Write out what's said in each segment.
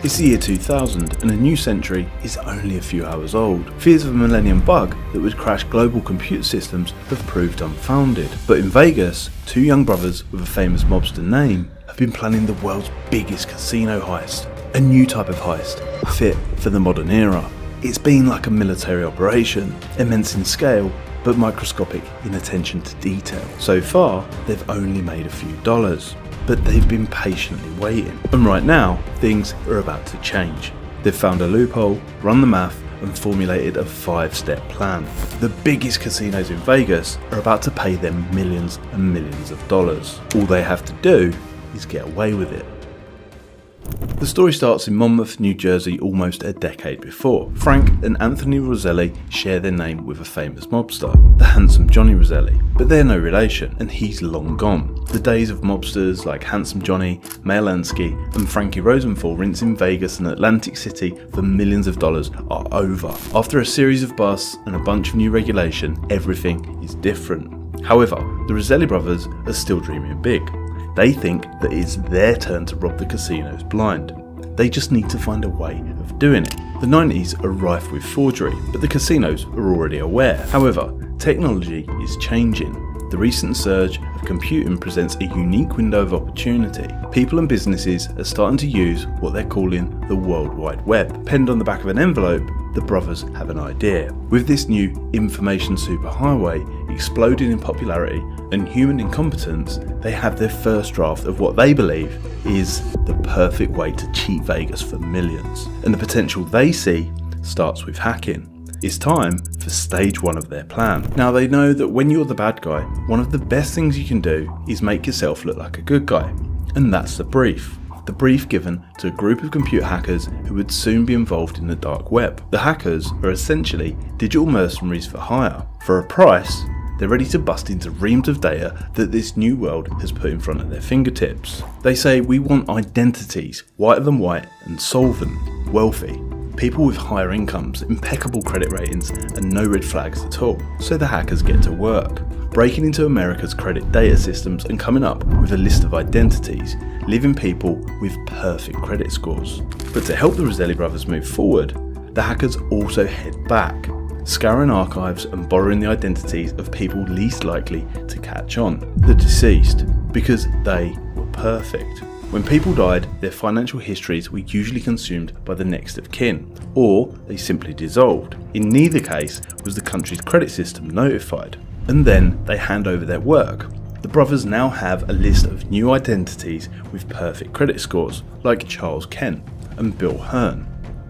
It's the year 2000 and a new century is only a few hours old. Fears of a millennium bug that would crash global computer systems have proved unfounded. But in Vegas, two young brothers with a famous mobster name have been planning the world's biggest casino heist. A new type of heist, fit for the modern era. It's been like a military operation, immense in scale, but microscopic in attention to detail. So far, they've only made a few dollars, but they've been patiently waiting. And right now, things are about to change. They've found a loophole, run the math, and formulated a 5-step plan. The biggest casinos in Vegas are about to pay them millions and millions of dollars. All they have to do is get away with it. The story starts in Monmouth, New Jersey almost a decade before. Frank and Anthony Roselli share their name with a famous mobster, the handsome Johnny Roselli, but they're no relation and he's long gone. The days of mobsters like Handsome Johnny, Mayor Lansky and Frankie Rosenthal rinsing Vegas and Atlantic City for millions of dollars are over. After a series of busts and a bunch of new regulation, everything is different. However, the Roselli brothers are still dreaming big. They think that it's their turn to rob the casinos blind. They just need to find a way of doing it. The 90s are rife with forgery, but the casinos are already aware. However, technology is changing. The recent surge of computing presents a unique window of opportunity. People and businesses are starting to use what they're calling the World Wide Web. Penned on the back of an envelope, the brothers have an idea. With this new information superhighway exploding in popularity and human incompetence, they have their first draft of what they believe is the perfect way to cheat Vegas for millions. And the potential they see starts with hacking. It's time for stage 1 of their plan. Now they know that when you're the bad guy, one of the best things you can do is make yourself look like a good guy. And that's the brief. The brief given to a group of computer hackers who would soon be involved in the dark web. The hackers are essentially digital mercenaries for hire. For a price, they're ready to bust into reams of data that this new world has put in front of their fingertips. They say we want identities, whiter than white and solvent, wealthy. People with higher incomes, impeccable credit ratings and no red flags at all. So the hackers get to work, breaking into America's credit data systems and coming up with a list of identities, leaving people with perfect credit scores. But to help the Roselli brothers move forward, the hackers also head back, scouring archives and borrowing the identities of people least likely to catch on, the deceased, because they were perfect. When people died, their financial histories were usually consumed by the next of kin, or they simply dissolved. In neither case was the country's credit system notified. And then they hand over their work. The brothers now have a list of new identities with perfect credit scores, like Charles Kent and Bill Hearn.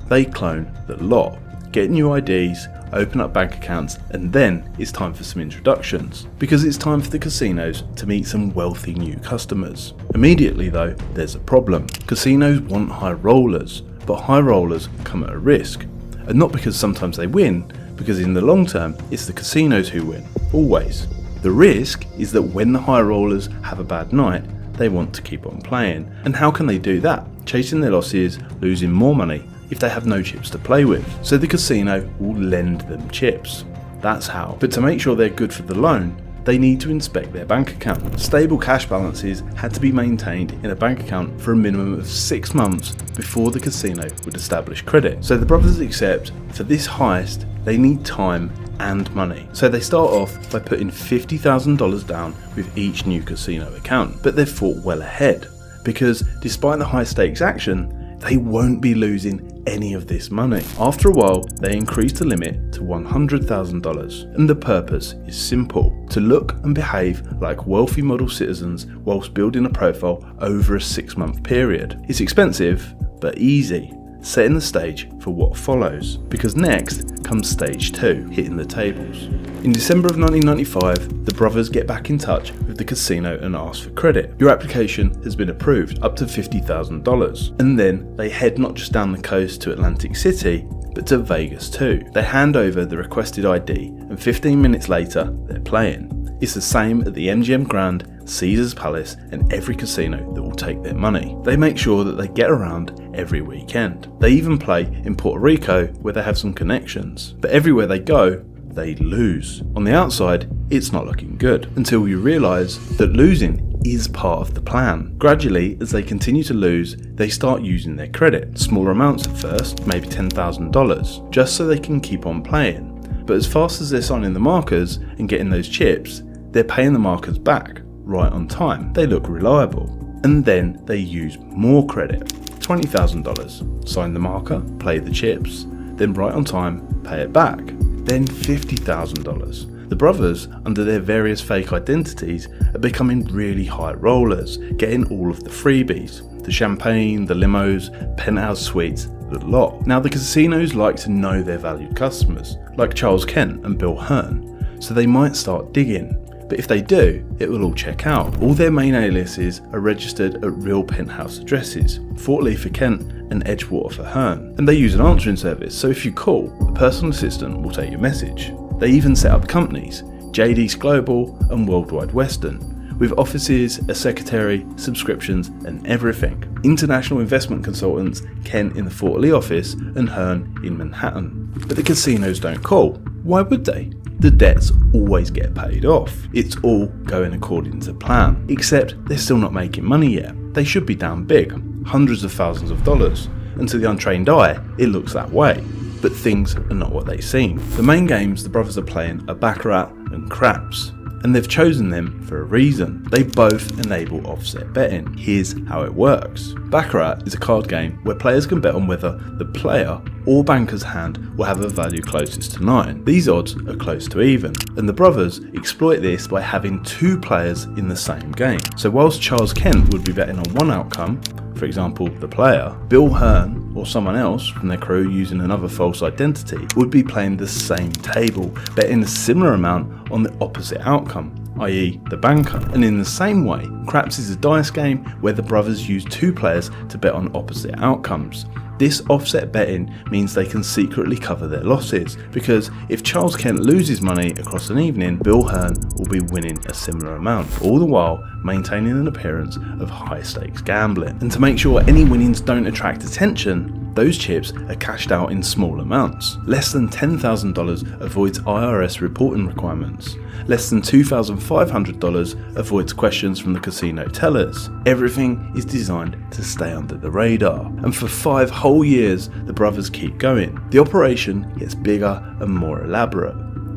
They clone the lot, get new IDs, open up bank accounts, and then it's time for some introductions, because it's time for the casinos to meet some wealthy new customers. Immediately though, there's a problem. Casinos want high rollers, but high rollers come at a risk. And not because sometimes they win, because in the long term, it's the casinos who win, always. The risk is that when the high rollers have a bad night, they want to keep on playing. And how can they do that? Chasing their losses, losing more money, if they have no chips to play with. So the casino will lend them chips. That's how. But to make sure they're good for the loan, they need to inspect their bank account. Stable cash balances had to be maintained in a bank account for a minimum of 6 months before the casino would establish credit. So the brothers accept for this heist, they need time and money. So they start off by putting $50,000 down with each new casino account. But they've thought well ahead, because despite the high stakes action, they won't be losing any of this money. After a while, they increase the limit to $100,000, and the purpose is simple: to look and behave like wealthy model citizens whilst building a profile over a 6-month period. It's expensive, but easy, setting the stage for what follows, because next comes stage 2, hitting the tables. In December of 1995, the brothers get back in touch with the casino and ask for credit. Your application has been approved, up to $50,000. And then they head not just down the coast to Atlantic City, but to Vegas too. They hand over the requested ID, and 15 minutes later, they're playing. It's the same at the MGM Grand, Caesars Palace, and every casino that will take their money. They make sure that they get around every weekend. They even play in Puerto Rico, where they have some connections. But everywhere they go, they lose. On the outside, it's not looking good, until you realise that losing is part of the plan. Gradually, as they continue to lose, they start using their credit. Smaller amounts at first, maybe $10,000, just so they can keep on playing. But as fast as they're signing the markers and getting those chips, they're paying the markers back right on time. They look reliable. And then they use more credit. $20,000, sign the marker, play the chips, then right on time, pay it back. Then $50,000. The brothers, under their various fake identities, are becoming really high rollers, getting all of the freebies. The champagne, the limos, penthouse suites, the lot. Now the casinos like to know their valued customers, like Charles Kent and Bill Hearn, so they might start digging. But if they do, it will all check out. All their main aliases are registered at real penthouse addresses, Fort Lee for Kent and Edgewater for Hearn. And they use an answering service, so if you call, a personal assistant will take your message. They even set up companies, JD's Global and Worldwide Western, with offices, a secretary, subscriptions and everything. International investment consultants, Kent in the Fort Lee office and Hearn in Manhattan. But the casinos don't call. Why would they? The debts always get paid off. It's all going according to plan. Except they're still not making money yet. They should be down big, hundreds of thousands of dollars. And to the untrained eye, it looks that way. But things are not what they seem. The main games the brothers are playing are Baccarat and Craps. And they've chosen them for a reason. They both enable offset betting. Here's how it works. Baccarat is a card game where players can bet on whether the player or banker's hand will have a value closest to 9. These odds are close to even, and the brothers exploit this by having 2 players in the same game. So whilst Charles Kent would be betting on one outcome, for example the player, Bill Hearn or someone else from their crew using another false identity would be playing the same table, betting a similar amount on the opposite outcome, i.e. the banker. And in the same way, Craps is a dice game where the brothers use 2 players to bet on opposite outcomes. This offset betting means they can secretly cover their losses, because if Charles Kent loses money across an evening, Bill Hearn will be winning a similar amount, all the while maintaining an appearance of high stakes gambling. And to make sure any winnings don't attract attention, those chips are cashed out in small amounts. Less than $10,000 avoids IRS reporting requirements. Less than $2,500 avoids questions from the casino tellers. Everything is designed to stay under the radar. And for 5 whole years, the brothers keep going. The operation gets bigger and more elaborate.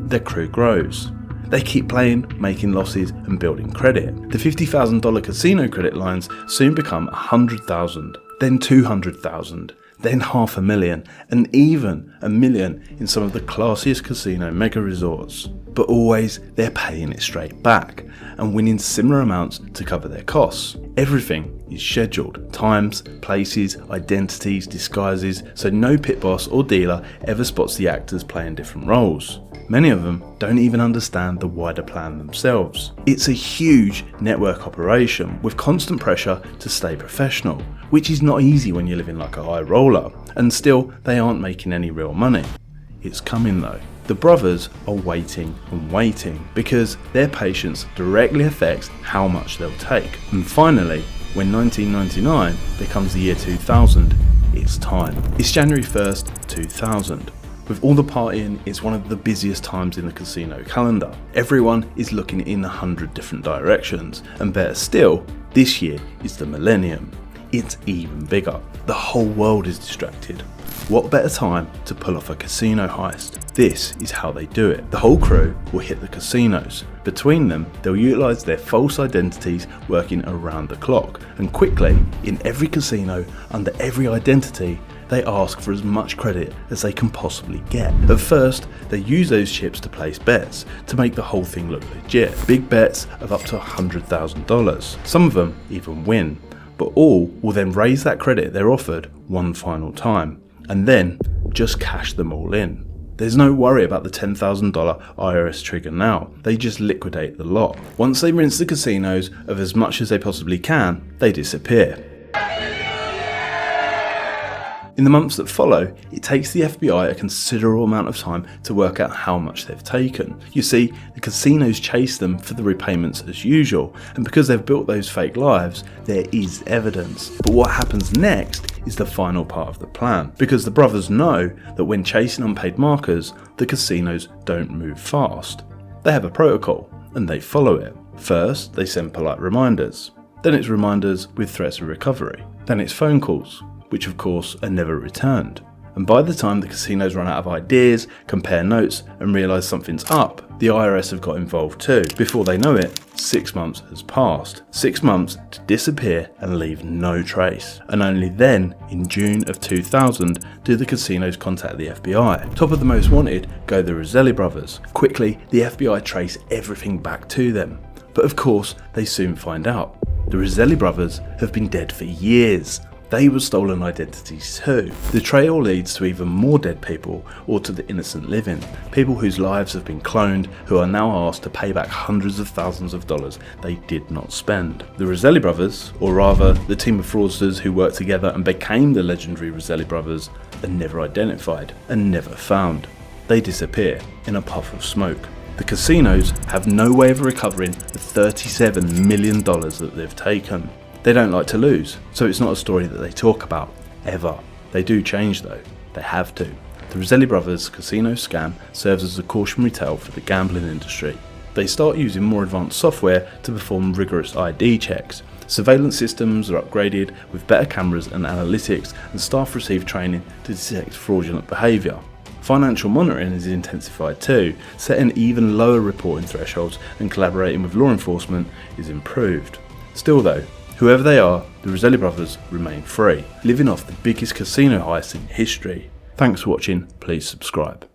Their crew grows. They keep playing, making losses and building credit. The $50,000 casino credit lines soon become $100,000, then $200,000. Then $500,000, and even $1 million in some of the classiest casino mega resorts. But always they're paying it straight back and winning similar amounts to cover their costs. Everything is scheduled, times, places, identities, disguises, so no pit boss or dealer ever spots the actors playing different roles. Many of them don't even understand the wider plan themselves. It's a huge network operation with constant pressure to stay professional, which is not easy when you're living like a high roller, and still they aren't making any real money. It's coming though. The brothers are waiting and waiting because their patience directly affects how much they'll take. And finally, when 1999 becomes the year 2000, it's time. It's January 1st, 2000. With all the partying, it's one of the busiest times in the casino calendar. Everyone is looking in 100 different directions, and better still, this year is the millennium. It's even bigger. The whole world is distracted. What better time to pull off a casino heist? This is how they do it. The whole crew will hit the casinos. Between them, they'll utilise their false identities working around the clock, and quickly, in every casino, under every identity, they ask for as much credit as they can possibly get. At first, they use those chips to place bets to make the whole thing look legit. Big bets of up to $100,000. Some of them even win, but all will then raise that credit they're offered one final time, and then just cash them all in. There's no worry about the $10,000 IRS trigger now, they just liquidate the lot. Once they rinse the casinos of as much as they possibly can, they disappear. In the months that follow, it takes the FBI a considerable amount of time to work out how much they've taken. You see, the casinos chase them for the repayments as usual, and because they've built those fake lives, there is evidence. But what happens next is the final part of the plan, because the brothers know that when chasing unpaid markers, the casinos don't move fast. They have a protocol, and they follow it. First, they send polite reminders. Then it's reminders with threats of recovery. Then it's phone calls, which of course are never returned. And by the time the casinos run out of ideas, compare notes and realise something's up, the IRS have got involved too. Before they know it, 6 months has passed. 6 months to disappear and leave no trace. And only then, in June of 2000, do the casinos contact the FBI. Top of the most wanted go the Roselli brothers. Quickly, the FBI trace everything back to them. But of course, they soon find out. The Roselli brothers have been dead for years. They were stolen identities too. The trail leads to even more dead people or to the innocent living. People whose lives have been cloned who are now asked to pay back hundreds of thousands of dollars they did not spend. The Roselli brothers, or rather the team of fraudsters who worked together and became the legendary Roselli brothers, are never identified and never found. They disappear in a puff of smoke. The casinos have no way of recovering the $37 million that they've taken. They don't like to lose, so it's not a story that they talk about, ever. They do change though, they have to. The Roselli brothers' casino scam serves as a cautionary tale for the gambling industry. They start using more advanced software to perform rigorous ID checks. Surveillance systems are upgraded with better cameras and analytics, and staff receive training to detect fraudulent behaviour. Financial monitoring is intensified too, setting even lower reporting thresholds and collaborating with law enforcement is improved. Still though, whoever they are, the Roselli brothers remain free, living off the biggest casino heist in history. Thanks for watching, please subscribe.